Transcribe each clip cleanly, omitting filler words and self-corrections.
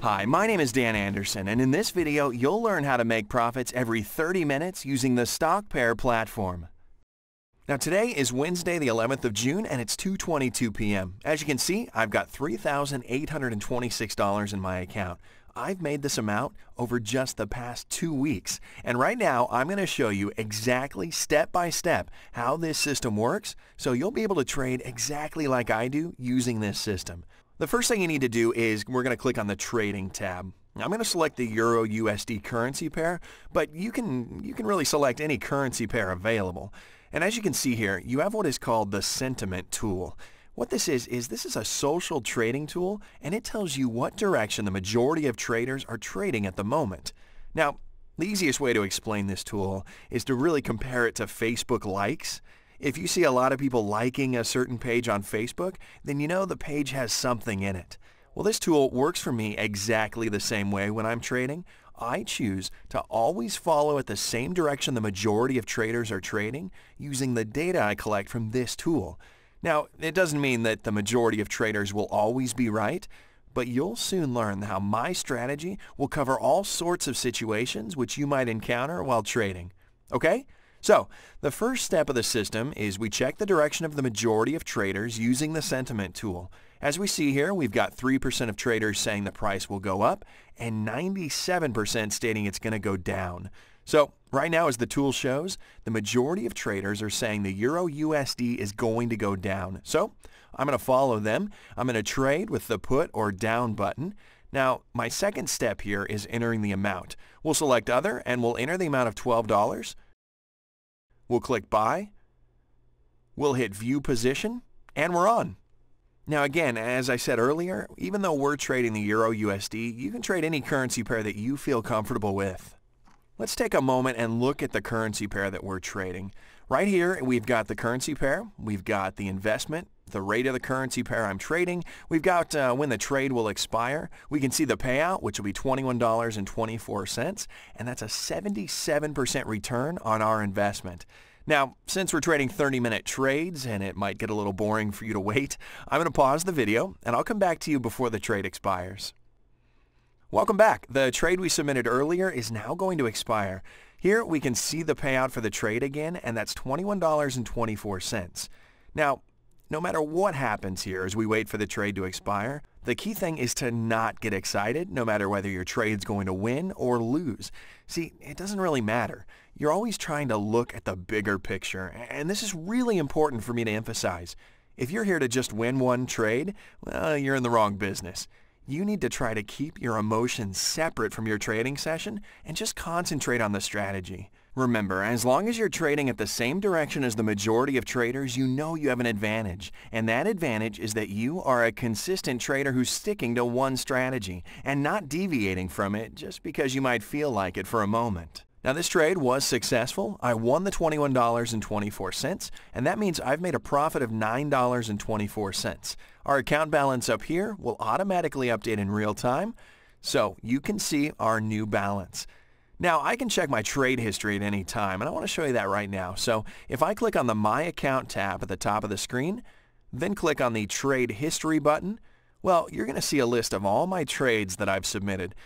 Hi, my name is Dan Anderson, and in this video, you'll learn how to make profits every 30 minutes using the StockPair platform. Now today is Wednesday the 11th of June, and it's 2:22 p.m. As you can see, I've got $3,826 in my account. I've made this amount over just the past 2 weeks, and right now I'm going to show you exactly step by step how this system works, so you'll be able to trade exactly like I do using this system. The first thing you need to do is we're going to click on the Trading tab. I'm going to select the Euro USD currency pair, but you can really select any currency pair available. And as you can see here, you have what is called the sentiment tool. What this is a social trading tool, and it tells you what direction the majority of traders are trading at the moment. Now, the easiest way to explain this tool is to really compare it to Facebook likes. If you see a lot of people liking a certain page on Facebook, then you know the page has something in it. Well, this tool works for me exactly the same way when I'm trading. I choose to always follow at the same direction the majority of traders are trading using the data I collect from this tool. Now, it doesn't mean that the majority of traders will always be right, but you'll soon learn how my strategy will cover all sorts of situations which you might encounter while trading. Okay? So, the first step of the system is we check the direction of the majority of traders using the sentiment tool. As we see here, we've got 3% of traders saying the price will go up and 97% stating it's going to go down. So, right now as the tool shows, the majority of traders are saying the Euro USD is going to go down. So, I'm going to follow them. I'm going to trade with the put or down button. Now, my second step here is entering the amount. We'll select Other and we'll enter the amount of $12. We'll click Buy, we'll hit View Position, and we're on. Now again, as I said earlier, even though we're trading the Euro USD, you can trade any currency pair that you feel comfortable with. Let's take a moment and look at the currency pair that we're trading. Right here, we've got the currency pair, we've got the investment, the rate of the currency pair I'm trading, we've got when the trade will expire, we can see the payout, which will be $21.24, and that's a 77% return on our investment. Now, since we're trading 30-minute trades and it might get a little boring for you to wait, I'm going to pause the video and I'll come back to you before the trade expires. Welcome back. The trade we submitted earlier is now going to expire. Here we can see the payout for the trade again, and that's $21.24. Now, no matter what happens here as we wait for the trade to expire, the key thing is to not get excited no matter whether your trade's going to win or lose. See, it doesn't really matter. You're always trying to look at the bigger picture, and this is really important for me to emphasize. If you're here to just win one trade, well, you're in the wrong business. You need to try to keep your emotions separate from your trading session and just concentrate on the strategy. Remember, as long as you're trading at the same direction as the majority of traders, you know you have an advantage. And that advantage is that you are a consistent trader who's sticking to one strategy and not deviating from it just because you might feel like it for a moment. Now this trade was successful. I won the $21.24, and that means I've made a profit of $9.24. Our account balance up here will automatically update in real time, so you can see our new balance. Now, I can check my trade history at any time, and I want to show you that right now. So, if I click on the My Account tab at the top of the screen, then click on the Trade History button, well, you're going to see a list of all my trades that I've submitted.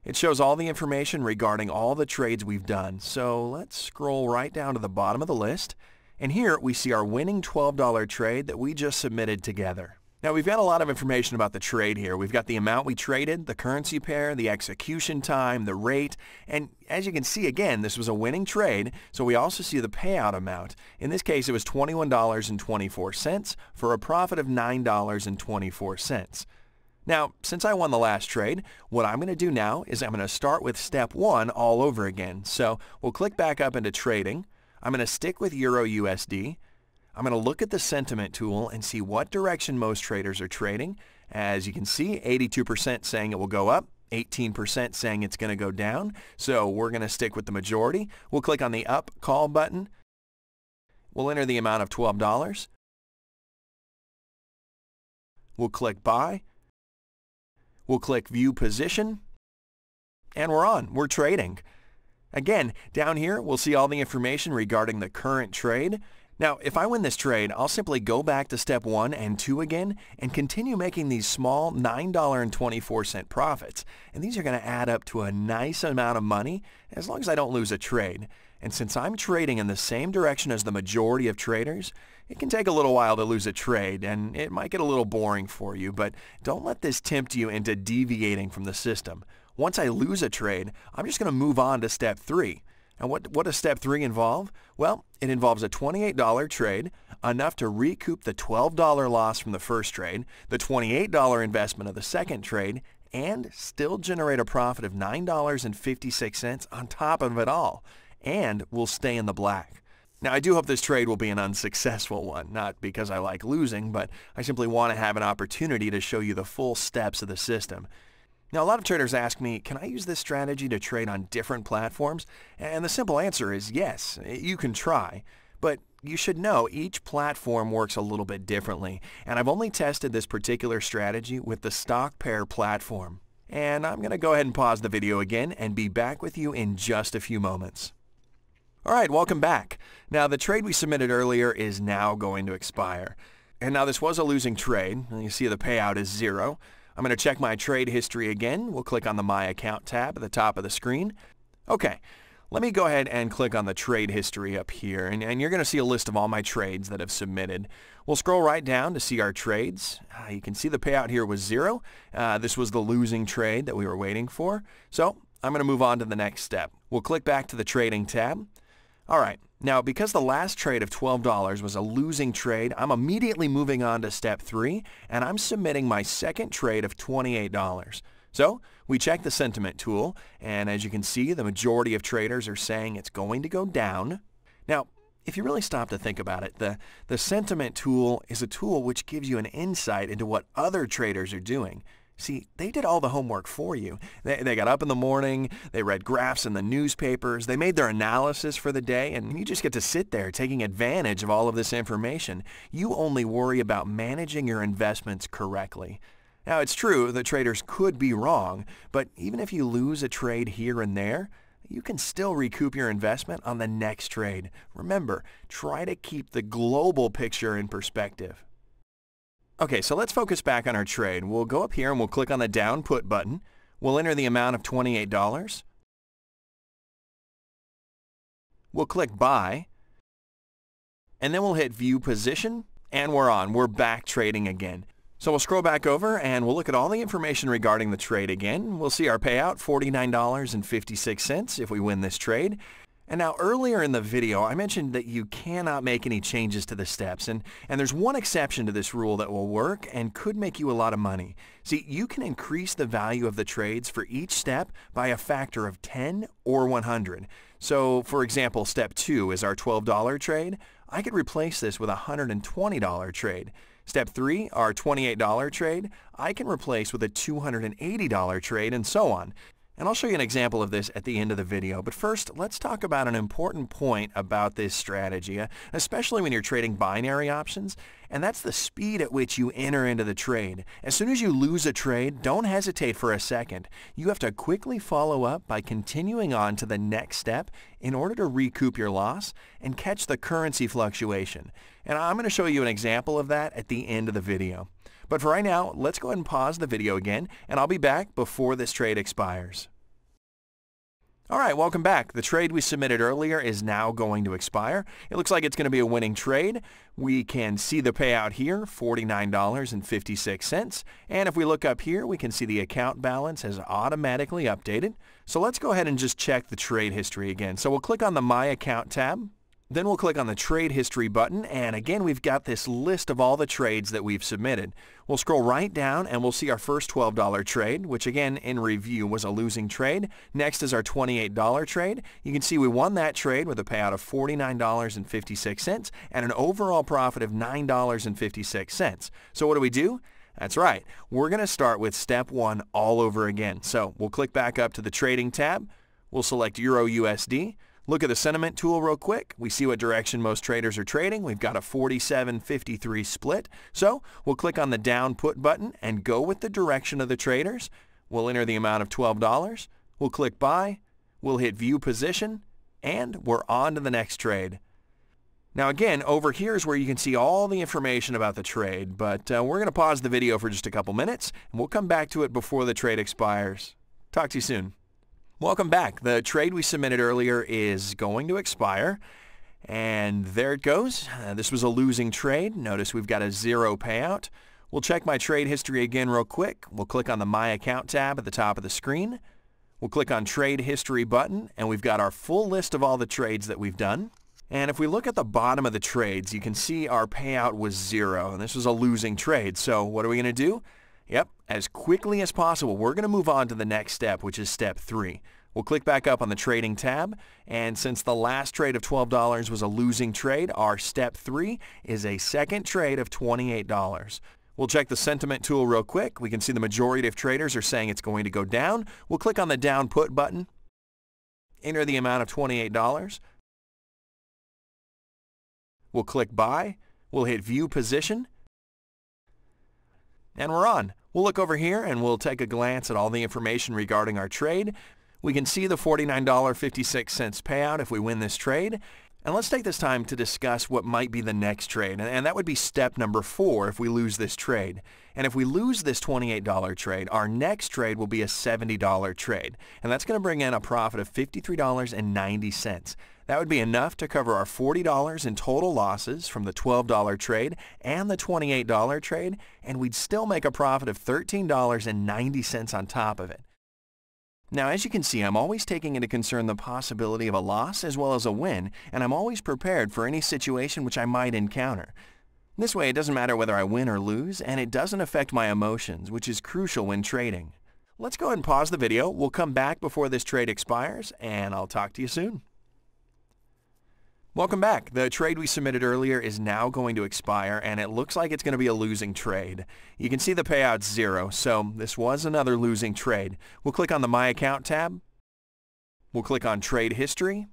It shows all the information regarding all the trades we've done. So, let's scroll right down to the bottom of the list, and here we see our winning $12 trade that we just submitted together. Now, we've got a lot of information about the trade here. We've got the amount we traded, the currency pair, the execution time, the rate, and as you can see, again, this was a winning trade, so we also see the payout amount. In this case, it was $21.24 for a profit of $9.24. Now, since I won the last trade, what I'm going to do now is I'm going to start with step 1 all over again. So, we'll click back up into trading. I'm going to stick with Euro USD. I'm going to look at the sentiment tool and see what direction most traders are trading. As you can see, 82% saying it will go up, 18% saying it's going to go down. So we're going to stick with the majority. We'll click on the Up Call button. We'll enter the amount of $12. We'll click Buy. We'll click View Position. And we're on. We're trading. Again, down here, we'll see all the information regarding the current trade. Now, if I win this trade, I'll simply go back to step 1 and 2 again and continue making these small $9.24 profits. And these are going to add up to a nice amount of money as long as I don't lose a trade. And since I'm trading in the same direction as the majority of traders, it can take a little while to lose a trade and it might get a little boring for you, but don't let this tempt you into deviating from the system. Once I lose a trade, I'm just going to move on to step 3. And what does step 3 involve? Well, it involves a $28 trade, enough to recoup the $12 loss from the first trade, the $28 investment of the second trade, and still generate a profit of $9.56 on top of it all. And we'll stay in the black. Now, I do hope this trade will be an unsuccessful one, not because I like losing, but I simply want to have an opportunity to show you the full steps of the system. Now, a lot of traders ask me, can I use this strategy to trade on different platforms? And the simple answer is yes, you can try. But you should know each platform works a little bit differently. And I've only tested this particular strategy with the StockPair platform. And I'm going to go ahead and pause the video again and be back with you in just a few moments. All right, welcome back. Now, the trade we submitted earlier is now going to expire. And now this was a losing trade. You see the payout is 0. I'm going to check my trade history again. We'll click on the My Account tab at the top of the screen. Okay, let me go ahead and click on the trade history up here, and you're going to see a list of all my trades that I've submitted. We'll scroll right down to see our trades. You can see the payout here was 0. This was the losing trade that we were waiting for. So I'm going to move on to the next step. We'll click back to the Trading tab. All right, now because the last trade of $12 was a losing trade, I'm immediately moving on to step 3, and I'm submitting my second trade of $28. So we check the sentiment tool, and as you can see, the majority of traders are saying it's going to go down. Now, if you really stop to think about it, the sentiment tool is a tool which gives you an insight into what other traders are doing. See, they did all the homework for you. They got up in the morning, they read graphs in the newspapers, they made their analysis for the day, and you just get to sit there taking advantage of all of this information. You only worry about managing your investments correctly. Now, it's true that traders could be wrong, but even if you lose a trade here and there, you can still recoup your investment on the next trade. Remember, try to keep the global picture in perspective. Okay, so let's focus back on our trade. We'll go up here and we'll click on the down put button. We'll enter the amount of $28. We'll click buy. And then we'll hit view position and we're on. We're back trading again. So we'll scroll back over and we'll look at all the information regarding the trade again. We'll see our payout, $49.56 if we win this trade. And now earlier in the video, I mentioned that you cannot make any changes to the steps, and there's one exception to this rule that will work and could make you a lot of money. See, you can increase the value of the trades for each step by a factor of 10 or 100. So, for example, step 2 is our $12 trade. I could replace this with a $120 trade. Step 3, our $28 trade, I can replace with a $280 trade, and so on. And I'll show you an example of this at the end of the video. But first, let's talk about an important point about this strategy, especially when you're trading binary options, and that's the speed at which you enter into the trade. As soon as you lose a trade, don't hesitate for a second. You have to quickly follow up by continuing on to the next step in order to recoup your loss and catch the currency fluctuation. And I'm going to show you an example of that at the end of the video. But for right now, let's go ahead and pause the video again, and I'll be back before this trade expires. All right, welcome back. The trade we submitted earlier is now going to expire. It looks like it's going to be a winning trade. We can see the payout here, $49.56. And if we look up here, we can see the account balance has automatically updated. So let's go ahead and just check the trade history again. So we'll click on the My Account tab. Then we'll click on the Trade History button, and again we've got this list of all the trades that we've submitted. We'll scroll right down and we'll see our first $12 trade, which again in review was a losing trade. Next is our $28 trade. You can see we won that trade with a payout of $49.56 and an overall profit of $9.56. So what do? That's right, we're going to start with step 1 all over again. So we'll click back up to the Trading tab. We'll select Euro USD. Look at the sentiment tool real quick. We see what direction most traders are trading. We've got a 47-53 split. So we'll click on the down put button and go with the direction of the traders. We'll enter the amount of $12. We'll click buy. We'll hit view position. And we're on to the next trade. Now again, over here is where you can see all the information about the trade, but we're going to pause the video for just a couple minutes, and we'll come back to it before the trade expires. Talk to you soon. Welcome back. The trade we submitted earlier is going to expire, and there it goes. This was a losing trade. Notice we've got a 0 payout. We'll check my trade history again real quick. We'll click on the My Account tab at the top of the screen. We'll click on Trade History button, and we've got our full list of all the trades that we've done. And if we look at the bottom of the trades, you can see our payout was 0, and this was a losing trade. So what are we going to do? Yep, as quickly as possible, we're going to move on to the next step, which is step 3. We'll click back up on the Trading tab, and since the last trade of $12 was a losing trade, our step 3 is a second trade of $28. We'll check the sentiment tool real quick. We can see the majority of traders are saying it's going to go down. We'll click on the Down Put button, enter the amount of $28. We'll click Buy, we'll hit View Position, and we're on. We'll look over here and we'll take a glance at all the information regarding our trade. We can see the $49.56 payout if we win this trade. And let's take this time to discuss what might be the next trade, and that would be step number 4 if we lose this trade. And if we lose this $28 trade, our next trade will be a $70 trade, and that's going to bring in a profit of $53.90. That would be enough to cover our $40 in total losses from the $12 trade and the $28 trade, and we'd still make a profit of $13.90 on top of it. Now, as you can see, I'm always taking into concern the possibility of a loss as well as a win, and I'm always prepared for any situation which I might encounter. This way, it doesn't matter whether I win or lose, and it doesn't affect my emotions, which is crucial when trading. Let's go ahead and pause the video. We'll come back before this trade expires, and I'll talk to you soon. Welcome back. The trade we submitted earlier is now going to expire, and it looks like it's going to be a losing trade. You can see the payout's 0, so this was another losing trade. We'll click on the My Account tab. We'll click on Trade History.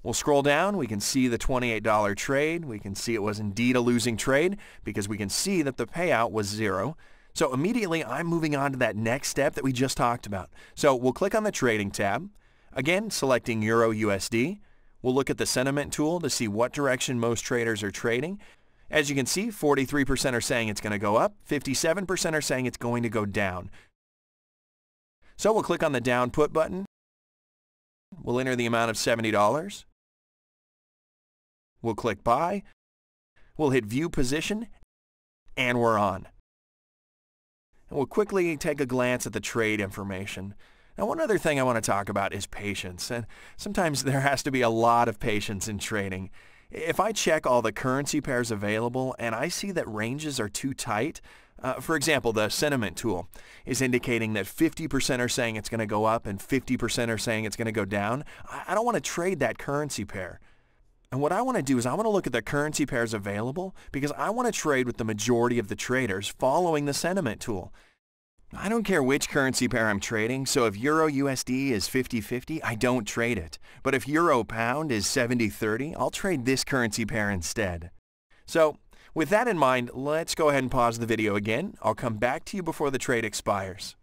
We'll scroll down. We can see the $28 trade. We can see it was indeed a losing trade because we can see that the payout was 0. So immediately I'm moving on to that next step that we just talked about. So we'll click on the Trading tab. Again, selecting Euro USD. We'll look at the sentiment tool to see what direction most traders are trading. As you can see, 43% are saying it's going to go up, 57% are saying it's going to go down. So we'll click on the Down Put button. We'll enter the amount of $70. We'll click Buy. We'll hit View Position, and we're on. And we'll quickly take a glance at the trade information. Now, one other thing I want to talk about is patience, and sometimes there has to be a lot of patience in trading. If I check all the currency pairs available and I see that ranges are too tight, for example, the sentiment tool is indicating that 50% are saying it's going to go up and 50% are saying it's going to go down, I don't want to trade that currency pair. And what I want to do is I want to look at the currency pairs available because I want to trade with the majority of the traders following the sentiment tool. I don't care which currency pair I'm trading, so if Euro USD is 50-50, I don't trade it. But if Euro Pound is 70-30, I'll trade this currency pair instead. So, with that in mind, let's go ahead and pause the video again. I'll come back to you before the trade expires.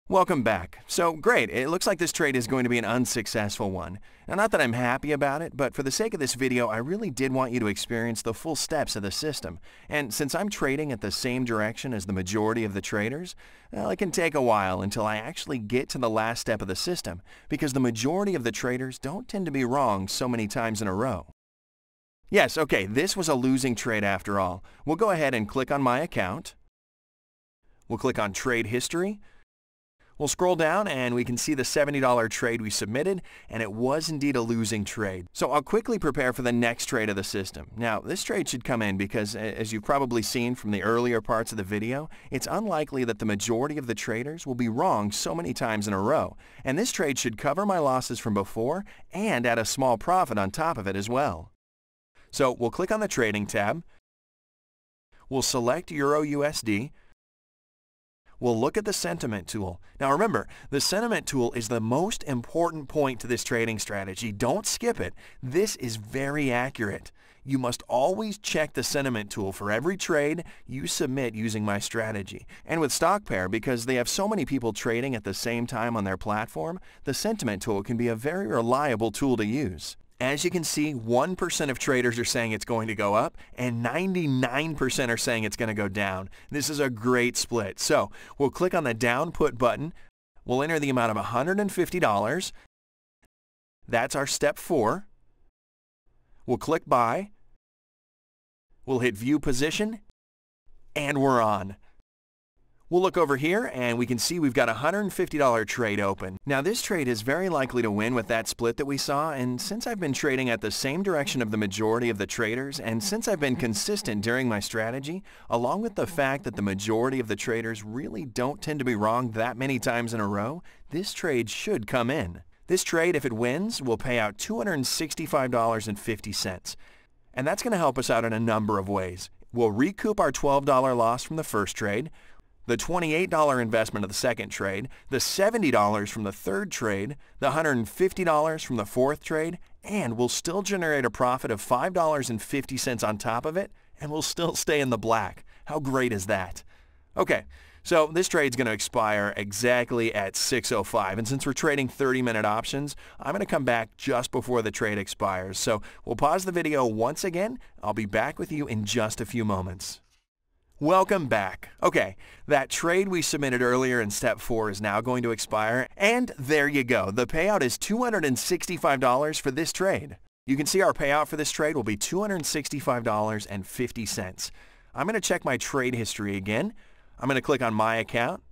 Welcome back. So great, it looks like this trade is going to be an unsuccessful one. Now, not that I'm happy about it, but for the sake of this video, I really did want you to experience the full steps of the system. And since I'm trading at the same direction as the majority of the traders, well, it can take a while until I actually get to the last step of the system, because the majority of the traders don't tend to be wrong so many times in a row. Yes, okay, this was a losing trade after all. We'll go ahead and click on My Account. We'll click on Trade History. We'll scroll down and we can see the $70 trade we submitted, and it was indeed a losing trade. So I'll quickly prepare for the next trade of the system. Now, this trade should come in because, as you've probably seen from the earlier parts of the video, it's unlikely that the majority of the traders will be wrong so many times in a row. And this trade should cover my losses from before and add a small profit on top of it as well. So we'll click on the Trading tab. We'll select Euro USD. We'll look at the sentiment tool. Now remember, the sentiment tool is the most important point to this trading strategy. Don't skip it. This is very accurate. You must always check the sentiment tool for every trade you submit using my strategy. And with StockPair, because they have so many people trading at the same time on their platform, the sentiment tool can be a very reliable tool to use. As you can see, 1% of traders are saying it's going to go up and 99% are saying it's going to go down. This is a great split. So we'll click on the down put button. We'll enter the amount of $150. That's our step 4. We'll click buy. We'll hit view position, and we're on. We'll look over here and we can see we've got a $150 trade open. Now this trade is very likely to win with that split that we saw, and since I've been trading at the same direction of the majority of the traders, and since I've been consistent during my strategy, along with the fact that the majority of the traders really don't tend to be wrong that many times in a row, this trade should come in. This trade, if it wins, will pay out $265.50. And that's going to help us out in a number of ways. We'll recoup our $12 loss from the first trade, the $28 investment of the second trade, the $70 from the third trade, the $150 from the fourth trade, and we'll still generate a profit of $5.50 on top of it, and we'll still stay in the black. How great is that? Okay, so this trade's going to expire exactly at 6:05, and since we're trading 30-minute options, I'm going to come back just before the trade expires. So we'll pause the video once again. I'll be back with you in just a few moments. Welcome back. Okay, that trade we submitted earlier in step 4 is now going to expire, and there you go. The payout is $265 for this trade. You can see our payout for this trade will be $265.50. I'm going to check my trade history again. I'm going to click on my account.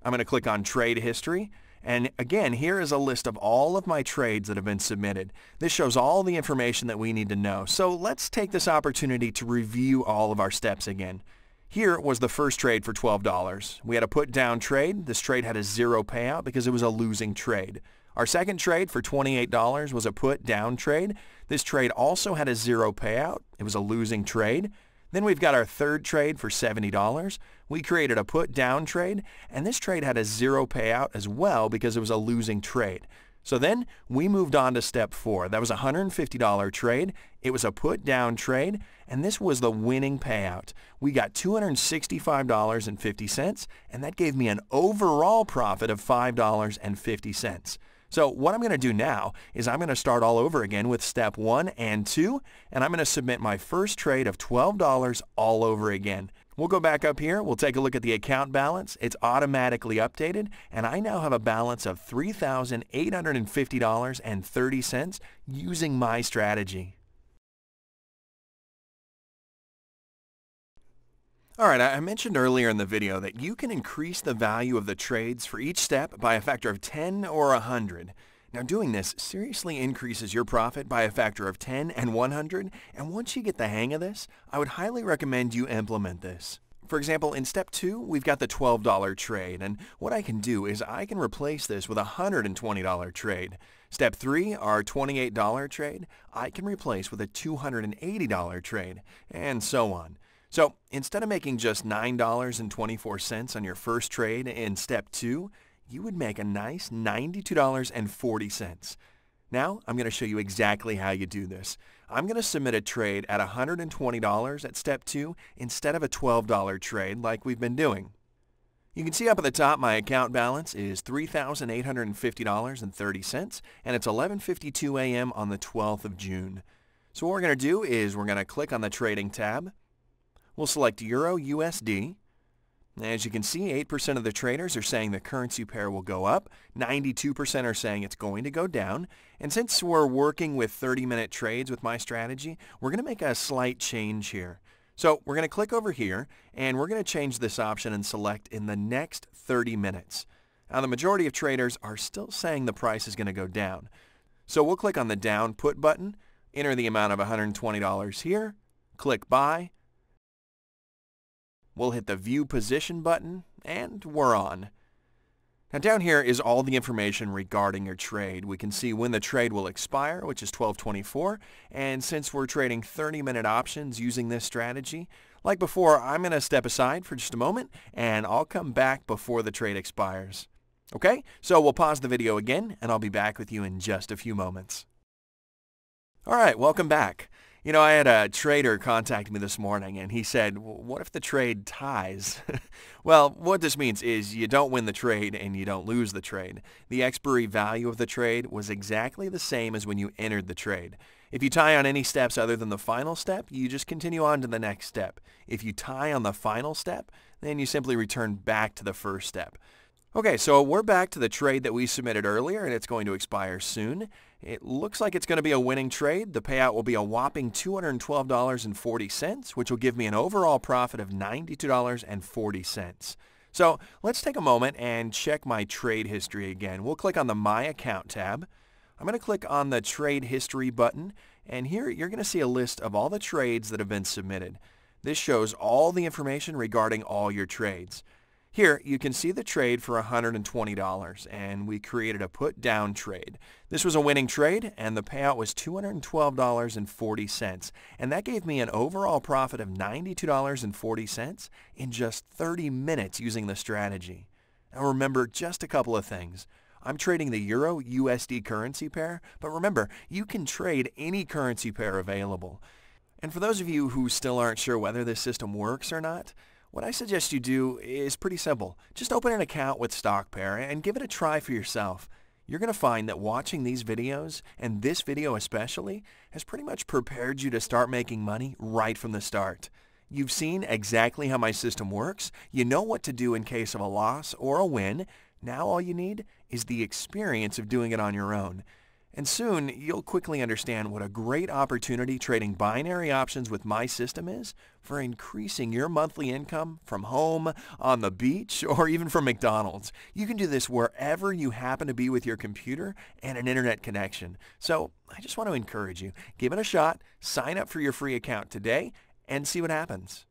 I'm going to click on trade history. And again, here is a list of all of my trades that have been submitted. This shows all the information that we need to know. So let's take this opportunity to review all of our steps again. Here was the first trade for $12. We had a put down trade. This trade had a 0 payout because it was a losing trade. Our second trade for $28 was a put down trade. This trade also had a 0 payout. It was a losing trade. Then we've got our third trade for $70. We created a put down trade, and this trade had a 0 payout as well because it was a losing trade. So then we moved on to step 4. That was a $150 trade. It was a put down trade, and this was the winning payout. We got $265.50, and that gave me an overall profit of $5.50. So what I'm going to do now is I'm going to start all over again with step 1 and 2, and I'm going to submit my first trade of $12 all over again. We'll go back up here. We'll take a look at the account balance. It's automatically updated, and I now have a balance of $3,850.30 using my strategy. Alright, I mentioned earlier in the video that you can increase the value of the trades for each step by a factor of 10 or 100. Now doing this seriously increases your profit by a factor of 10 and 100, and once you get the hang of this, I would highly recommend you implement this. For example, in step 2, we've got the $12 trade, and what I can do is I can replace this with a $120 trade. Step 3, our $28 trade, I can replace with a $280 trade, and so on. So instead of making just $9.24 on your first trade in step 2, you would make a nice $92.40. Now I'm going to show you exactly how you do this. I'm going to submit a trade at $120 at step 2 instead of a $12 trade like we've been doing. You can see up at the top my account balance is $3,850.30, and it's 11:52 a.m. on the 12th of June. So what we're going to do is we're going to click on the trading tab. We'll select Euro USD. As you can see, 8% of the traders are saying the currency pair will go up, 92% are saying it's going to go down, and since we're working with 30-minute trades with my strategy, we're going to make a slight change here. So we're going to click over here, and we're going to change this option and select in the next 30 minutes. Now the majority of traders are still saying the price is going to go down. So we'll click on the down put button, enter the amount of $120 here, click buy. We'll hit the view position button, and we're on. Now down here is all the information regarding your trade. We can see when the trade will expire, which is 12:24, and since we're trading 30-minute options using this strategy, like before, I'm going to step aside for just a moment, and I'll come back before the trade expires. Okay, so we'll pause the video again, and I'll be back with you in just a few moments. Alright, welcome back. You know, I had a trader contact me this morning and he said, what if the trade ties? Well, what this means is you don't win the trade and you don't lose the trade. The expiry value of the trade was exactly the same as when you entered the trade. If you tie on any steps other than the final step, you just continue on to the next step. If you tie on the final step, then you simply return back to the first step. Okay, so we're back to the trade that we submitted earlier, and it's going to expire soon. It looks like it's going to be a winning trade. The payout will be a whopping $212.40, which will give me an overall profit of $92.40. So let's take a moment and check my trade history again. We'll click on the My Account tab. I'm going to click on the Trade History button, and here you're going to see a list of all the trades that have been submitted. This shows all the information regarding all your trades. Here, you can see the trade for $120, and we created a put-down trade. This was a winning trade, and the payout was $212.40, and that gave me an overall profit of $92.40 in just 30 minutes using the strategy. Now remember just a couple of things. I'm trading the Euro-USD currency pair, but remember, you can trade any currency pair available. And for those of you who still aren't sure whether this system works or not, what I suggest you do is pretty simple. Just open an account with StockPair and give it a try for yourself. You're going to find that watching these videos, and this video especially, has pretty much prepared you to start making money right from the start. You've seen exactly how my system works. You know what to do in case of a loss or a win. Now all you need is the experience of doing it on your own. And soon, you'll quickly understand what a great opportunity trading binary options with my system is for increasing your monthly income from home, on the beach, or even from McDonald's. You can do this wherever you happen to be with your computer and an internet connection. So I just want to encourage you, give it a shot, sign up for your free account today, and see what happens.